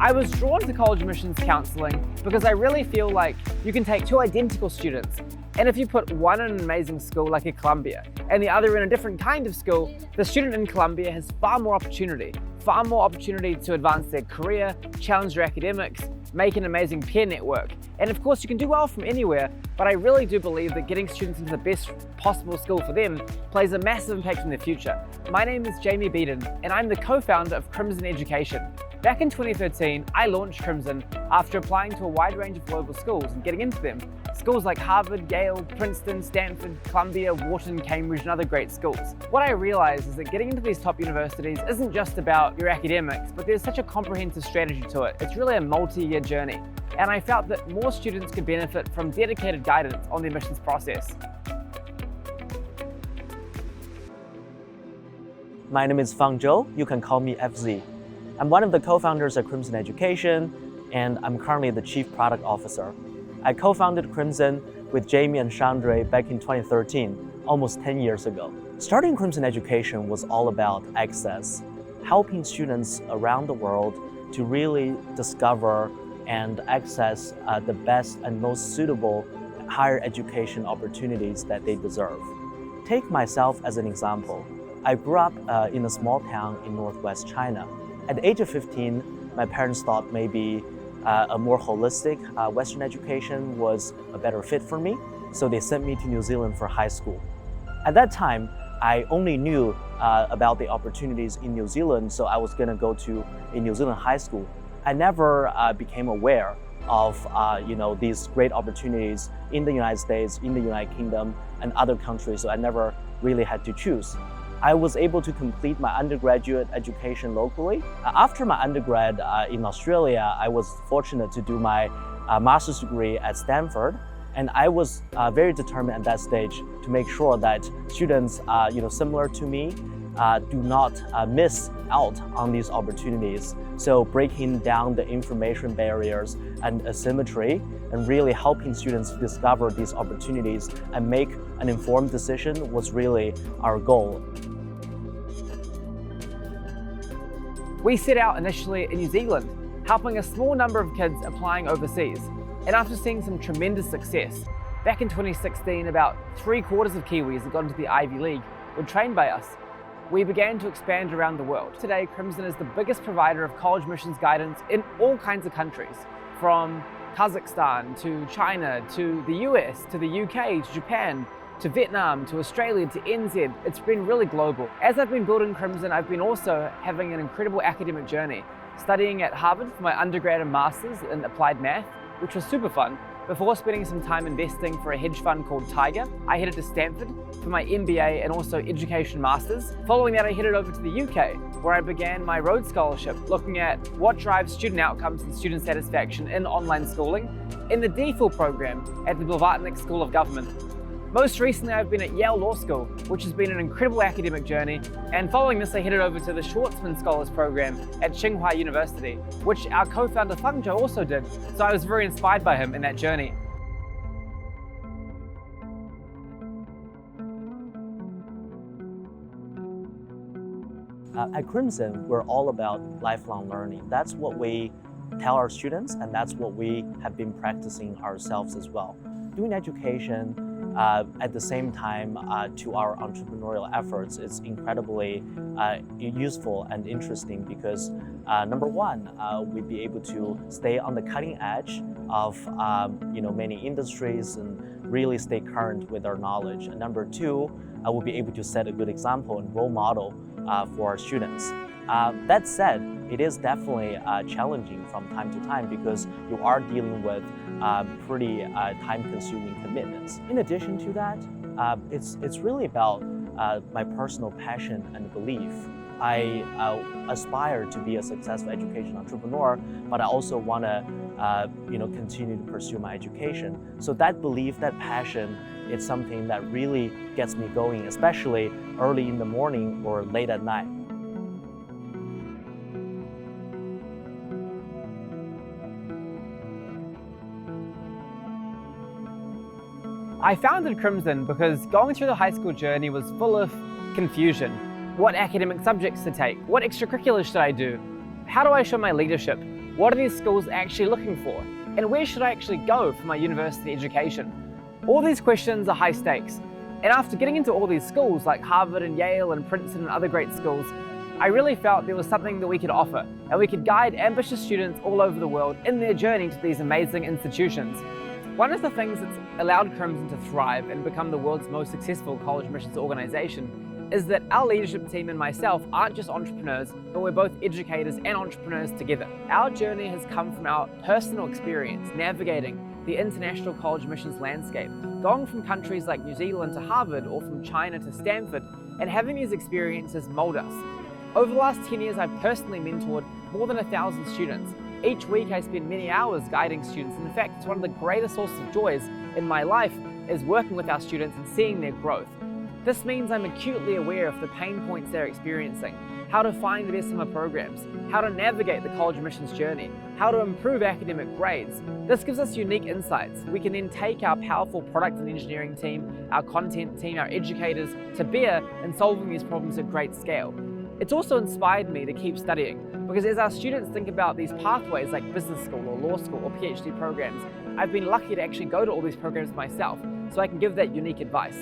I was drawn to college admissions counseling because I really feel like you can take two identical students, and if you put one in an amazing school like a Columbia and the other in a different kind of school, the student in Columbia has far more opportunity to advance their career, challenge their academics, make an amazing peer network. And of course you can do well from anywhere, but I really do believe that getting students into the best possible school for them plays a massive impact in their future. My name is Beaton, and I'm the co-founder of Crimson Education. Back in 2013, I launched Crimson after applying to a wide range of global schools and getting into them. Schools like Harvard, Yale, Princeton, Stanford, Columbia, Wharton, Cambridge, and other great schools. What I realized is that getting into these top universities isn't just about your academics, but there's such a comprehensive strategy to it. It's really a multi-year journey. And I felt that more students could benefit from dedicated guidance on the admissions process. My name is Fangzhou. You can call me FZ. I'm one of the co-founders of Crimson Education, and I'm currently the Chief Product Officer. I co-founded Crimson with Jamie and Chandra back in 2013, almost 10 years ago. Starting Crimson Education was all about access, helping students around the world to really discover and access the best and most suitable higher education opportunities that they deserve. Take myself as an example. I grew up in a small town in northwest China. At the age of 15, my parents thought maybe a more holistic Western education was a better fit for me, so they sent me to New Zealand for high school. At that time, I only knew about the opportunities in New Zealand, so I was going to go to a New Zealand high school. I never became aware of these great opportunities in the United States, in the United Kingdom, and other countries, so I never really had to choose. I was able to complete my undergraduate education locally. After my undergrad in Australia, I was fortunate to do my master's degree at Stanford, and I was very determined at that stage to make sure that students similar to me do not miss out on these opportunities. So breaking down the information barriers and asymmetry and really helping students discover these opportunities and make an informed decision was really our goal. We set out initially in New Zealand, helping a small number of kids applying overseas. And after seeing some tremendous success, back in 2016, about 3/4 of Kiwis that got into the Ivy League were trained by us. We began to expand around the world. Today, Crimson is the biggest provider of college admissions guidance in all kinds of countries, from Kazakhstan to China to the US to the UK to Japan to Vietnam to Australia to NZ. It's been really global. As I've been building Crimson, I've been also having an incredible academic journey, studying at Harvard for my undergrad and master's in applied math, which was super fun, before spending some time investing for a hedge fund called Tiger. I headed to Stanford for my MBA and also education masters. Following that, I headed over to the UK, where I began my Rhodes Scholarship, looking at what drives student outcomes and student satisfaction in online schooling in the DPhil program at the Beaton School of Government. Most recently, I've been at Yale Law School, which has been an incredible academic journey. And following this, I headed over to the Schwartzman Scholars Program at Tsinghua University, which our co-founder Fangzhou also did. So I was very inspired by him in that journey. At Crimson, we're all about lifelong learning. That's what we tell our students, and that's what we have been practicing ourselves as well. Doing education at the same time to our entrepreneurial efforts is incredibly useful and interesting because number one, we'd be able to stay on the cutting edge of many industries and really stay current with our knowledge. And number two, we'll be able to set a good example and role model for our students. That said, it is definitely challenging from time to time because you are dealing with pretty time-consuming commitments. In addition to that, it's really about my personal passion and belief. I aspire to be a successful education entrepreneur, but I also want to continue to pursue my education. So that belief, that passion, it's something that really gets me going, especially early in the morning or late at night. I founded Crimson because going through the high school journey was full of confusion. What academic subjects to take? What extracurriculars should I do? How do I show my leadership? What are these schools actually looking for? And where should I actually go for my university education? All these questions are high stakes. And after getting into all these schools like Harvard and Yale and Princeton and other great schools, I really felt there was something that we could offer, and we could guide ambitious students all over the world in their journey to these amazing institutions. One of the things that's allowed Crimson to thrive and become the world's most successful college admissions organization is that our leadership team and myself aren't just entrepreneurs, but we're both educators and entrepreneurs together. Our journey has come from our personal experience navigating the international college admissions landscape, going from countries like New Zealand to Harvard or from China to Stanford, and having these experiences mold us. Over the last 10 years, I've personally mentored more than 1,000 students. Each week I spend many hours guiding students, and in fact, it's one of the greatest sources of joys in my life is working with our students and seeing their growth. This means I'm acutely aware of the pain points they're experiencing, how to find the best summer programs, how to navigate the college admissions journey, how to improve academic grades. This gives us unique insights. We can then take our powerful product and engineering team, our content team, our educators to bear in solving these problems at great scale. It's also inspired me to keep studying, because as our students think about these pathways like business school or law school or PhD programs, I've been lucky to actually go to all these programs myself, so I can give that unique advice.